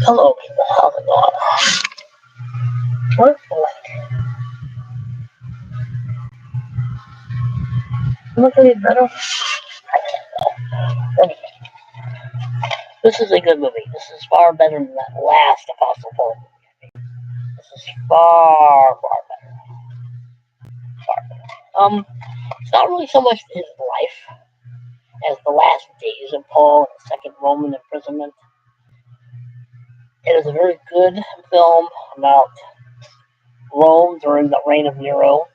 Hello, people. How's it going? What? Look at it better. Anyway, this is a good movie. This is far better than that last Apostle Paul movie. This is far, far better. Far better. It's not really so much his life as the last days of Paul and the second Roman imprisonment. It is a very good film about Rome during the reign of Nero.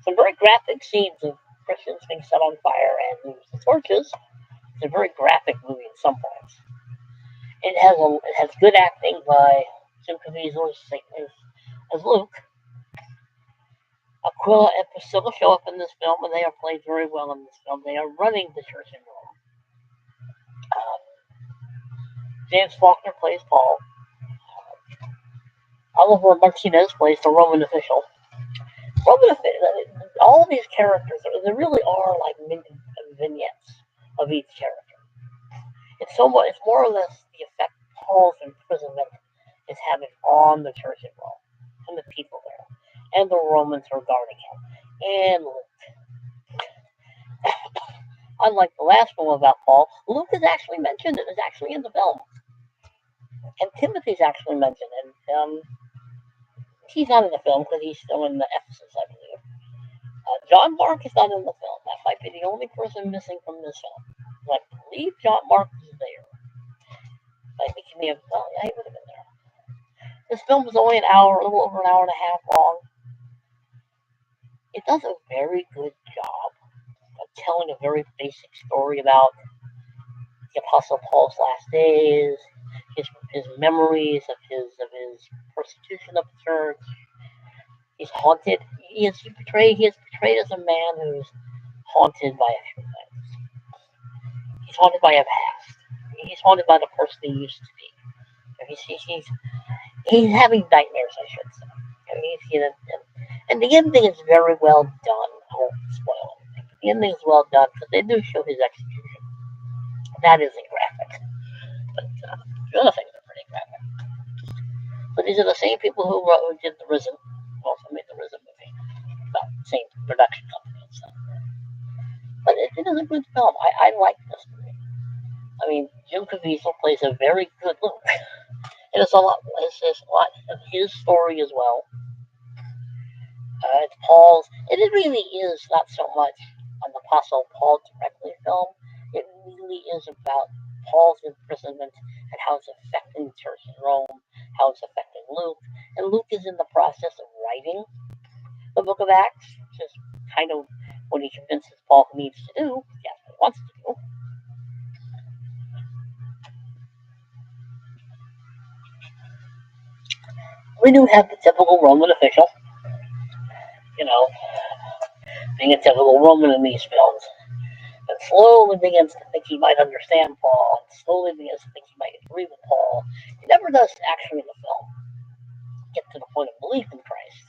Some very graphic scenes of Christians being set on fire and torches. It's a very graphic movie in some points. It has good acting by Jim Caviezel as Luke. Aquila and Priscilla show up in this film, and they are played very well in this film. They are running the church in Rome. James Faulkner plays Paul. Oliver Martinez plays the Roman official. All these characters, there really are like vignettes of each character. It's more or less the effect Paul's imprisonment is having on the church in Rome, and the people there, and the Romans regarding him, and Luke. Unlike the last film about Paul, Luke is actually mentioned and is actually in the film. And Timothy's actually mentioned, and he's not in the film because he's still in the Ephesus, I believe. John Mark is not in the film. That might be the only person missing from this film. I believe John Mark is there. I think he may have. Oh, yeah, he would have been there. This film was only a little over an hour and a half long. It does a very good job of telling a very basic story about the Apostle Paul's last days, his memories of his persecution of the church. He's haunted. He is portrayed as a man who's haunted by a few things. He's haunted by a past. He's haunted by the person he used to be. He's having nightmares, I should say. And the ending is very well done. I won't spoil anything. The ending is well done because they do show his execution. That isn't graphic, but the other things are pretty graphic. But these are the same people who did The Risen, also made The Risen movie. Well, same production company and stuff. But it is a good film. I like this movie. I mean, Jim Caviezel plays a very good Luke. It's a lot of his story as well. It's Paul's. It really is not so much an Apostle Paul directly film. It really is about Paul's imprisonment and how it's affecting the church in Rome, how it's affecting Luke. And Luke is in the process of writing the book of Acts, which is kind of what he convinces Paul he needs to do. He actually wants to do. We do have the typical Roman official, being a typical Roman in these films, and slowly begins to think he might understand Paul, and slowly begins to think he might agree with Paul. He never does actually in the film get to the point of belief in Christ,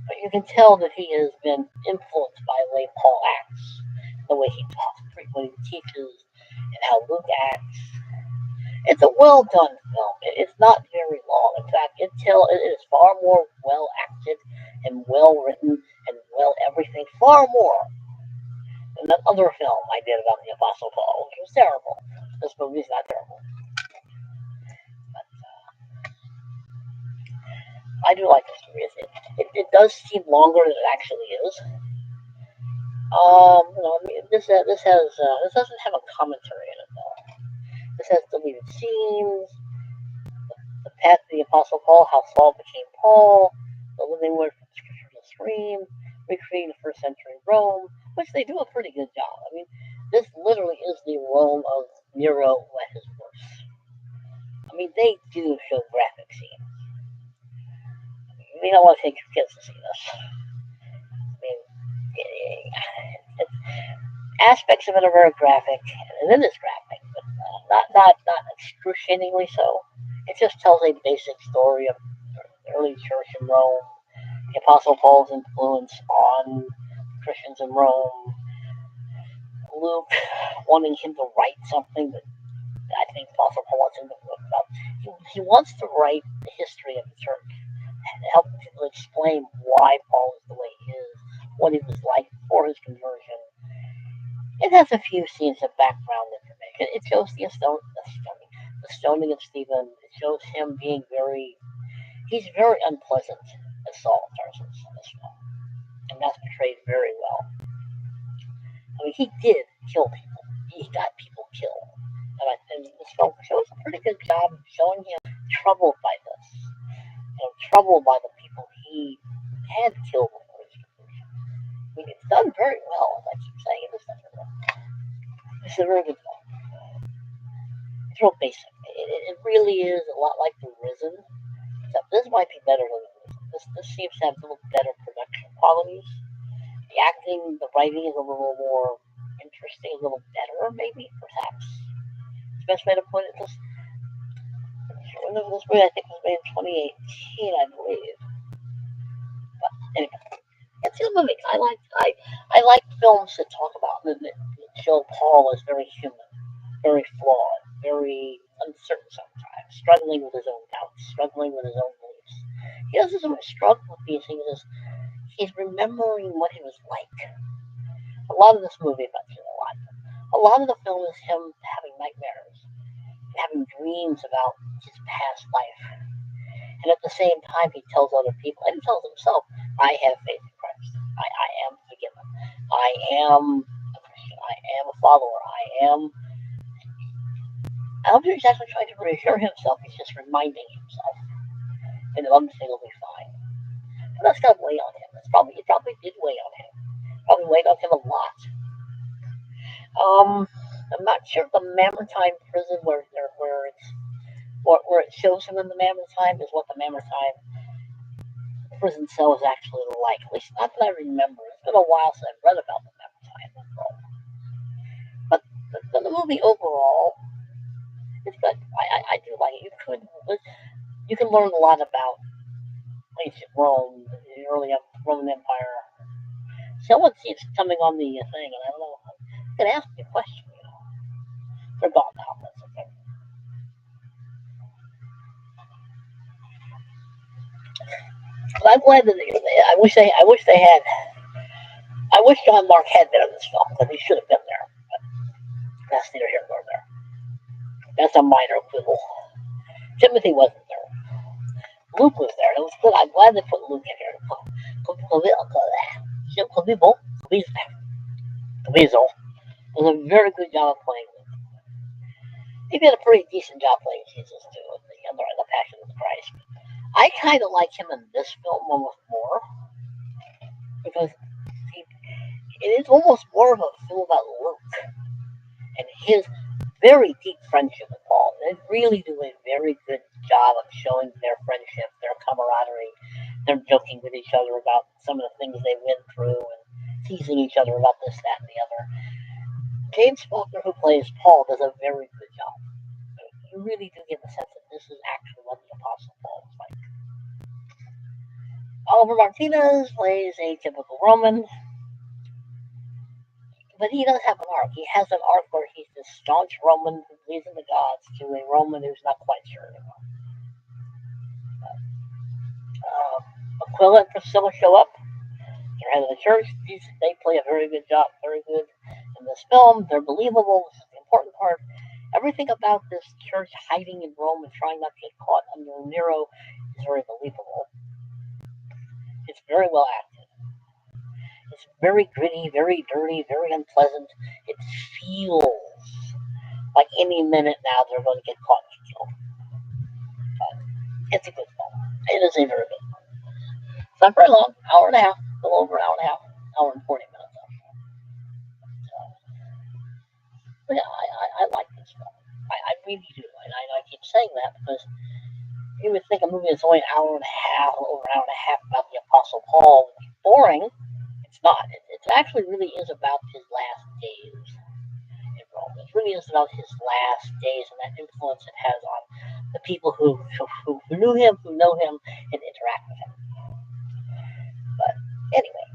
but you can tell that he has been influenced by the way Paul acts, the way he talks, what he teaches, and how Luke acts. It's a well done film. It's not very long. In fact, it is far more well acted and well written and well everything, far more than that other film I did about the Apostle Paul, which was terrible. This movie's not terrible. But I do like this movie. It does seem longer than it actually is. This doesn't have a commentary in it though. This has deleted scenes, the path of the Apostle Paul, how Saul became Paul, the living word from Scripture to Scream, recreating the first century Rome, which they do a pretty good job. I mean, this literally is the Rome of Nero at his worst. I mean, they do show graphic scenes. We don't want to take your kids to see this. I mean, aspects of it are very graphic, and it is graphic, but not excruciatingly so. It just tells a basic story of the early church in Rome, the Apostle Paul's influence on Christians in Rome, Luke wanting him to write something that I think Apostle Paul wants him to write about. he wants to write the history of the church and help people explain why Paul is the way he is, what he was like before his conversion. It has a few scenes of background information. It shows the stoning of Stephen. It shows him being he's very unpleasant as Saul of Tarsus in this film, and that's portrayed very well. I mean, he did kill people. He got people killed. And this film shows a pretty good job of showing him troubled by this. Troubled by the people he had killed before his conversion. I mean, it's done very well, as I keep saying. It is done very well. It's a very good film. It's real basic. It really is a lot like The Risen. Except this might be better than The Risen. This seems to have a little better production qualities. The acting, the writing is a little more interesting, a little better, maybe, perhaps. The best way to put it. This movie, I think, was made in 2018, I believe. But anyway, it's a good movie. I like films that talk about that show Paul as very human, very flawed, very uncertain sometimes, struggling with his own doubts, struggling with his own beliefs. He doesn't sort of struggle with these things. He's remembering what he was like. A lot of this movie, a lot of the film is him having nightmares, having dreams about his past life. And at the same time, he tells other people, and he tells himself, I have faith in Christ. I am forgiven. I am a Christian. I am a follower. I don't think he's actually trying to reassure himself. He's just reminding himself. And everything will be fine. But that's going to weigh on him. It probably did weigh on him. Probably weighed on him a lot. I'm not sure if the Mamertine prison where it shows him in the Mamertine is what the Mamertine prison cell is actually like. At least not that I remember. It's been a while since I've read about the Mamertine. But the movie overall, it's good. I do like it. You can learn a lot about ancient Rome, the early Roman Empire. Someone keeps coming on the thing, and I don't know. I'm going to ask you a question. They're gone now. That's okay. But I'm glad that I wish John Mark had been in this film, because he should have been there. But that's neither here nor there. That's a minor quibble. Timothy wasn't there. Luke was there. It was good. I'm glad they put Luke in here. Weasel does a very good job of playing Luke. He did a pretty decent job playing Jesus too, in the Passion of the Christ. I kind of like him in this film almost more, because it is almost more of a film about Luke and his very deep friendship with Paul. They really do a very good job of showing their friendship, their camaraderie. They're joking with each other about some of the things they went through and teasing each other about this, that, and the other. James Faulkner, who plays Paul, does a very good job. You really do get the sense that this is actually what the Apostle Paul was like. Oliver Martinez plays a typical Roman, but he does have an arc. He has an arc where he's this staunch Roman who believes in the gods to a Roman who's not quite sure anymore. Aquila and Priscilla show up. They're head of the church. They play a very good job, very good in this film. They're believable. This is the important part. Everything about this church hiding in Rome and trying not to get caught under Nero is very believable. It's very well acted. It's very gritty, very dirty, very unpleasant. It feels like any minute now they're going to get caught and killed. But it's a good film. It is a very good film. It's not very long, hour and a half, a little over an hour and a half, hour and 40 minutes. But yeah, I like this film. I really do. And I keep saying that because you would think a movie that's only an hour and a half, over an hour and a half about the Apostle Paul would be boring. It's not. It actually really is about his last days in Rome. It really is about his last days and that influence it has on the people who knew him, who know him, and interact with him. But anyway,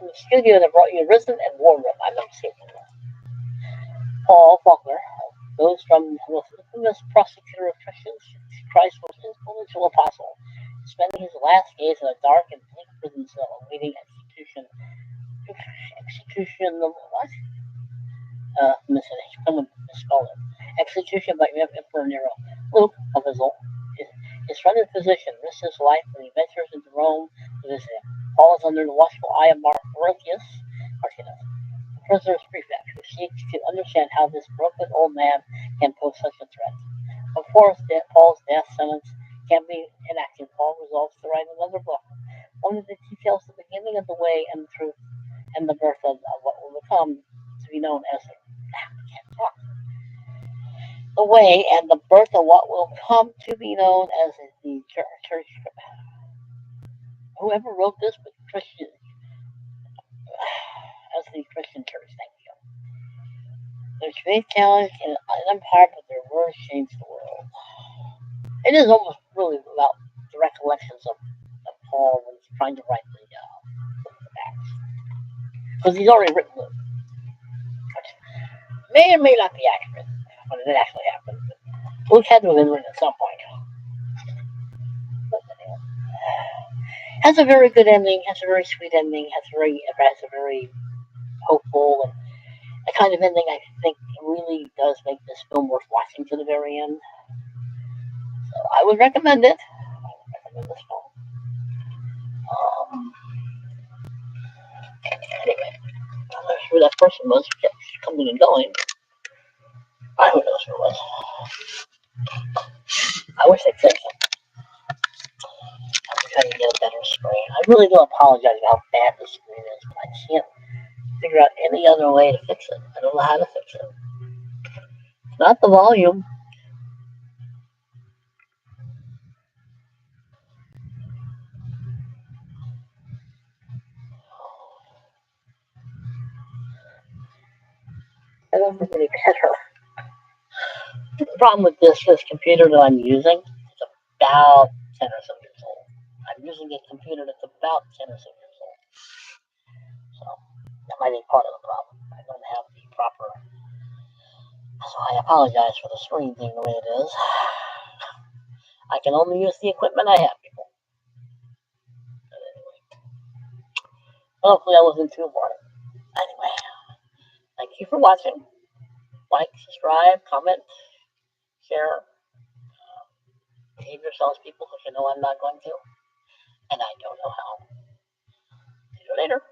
in the studio that brought you Risen and War Room, I've never seen it. Paul Faulkner Goes from the infamous prosecutor of Christians, Christ was influential apostle, spending his last days in a dark and bleak prison cell, awaiting execution. Execution of what? Someone misspelled it. Execution by Emperor Nero. Luke, of his friend and physician, risks his life when he ventures into Rome to visit him. Paul is under the watchful eye of Marcius, the prisoner's prefect, who seeks to understand how this broken old man can pose such a threat. Before Paul's death sentence can be enacted, Paul resolves to write another book, one that details the beginning of the way and the truth and the birth of what will become to be known as the way and the birth of what will come to be known as the church. Whoever wrote this was Christian, as the Christian church. Thank you. Their faith challenged an empire, but their words changed the world. It is almost really about the recollections of Paul when he's trying to write the Acts, because he's already written them. May or may not be accurate when it actually happened. Luke had to have been written at some point. But anyway, has a very good ending, has a very sweet ending, has a very hopeful and the kind of ending I think really does make this film worth watching to the very end. So I would recommend it. I would recommend this film. Anyway, I'm not sure who that person was who kept coming and going. Who knows who it was. I wish they'd fix it. I'm trying to get a better screen. I really do apologize about how bad the screen is, but I can't figure out any other way to fix it. I don't know how to fix it. It's not the volume. I don't think any better. The problem with this computer that I'm using is about 10 or so years old. I'm using a computer that's about 10 or so years old. So that might be part of the problem. I don't have the proper. So I apologize for the screen being the way it is. I can only use the equipment I have, people. But anyway, hopefully I wasn't too boring. Anyway, thank you for watching. Like, subscribe, comment, share. Behave yourselves, people, because you know I'm not going to. And I don't know how. See you later.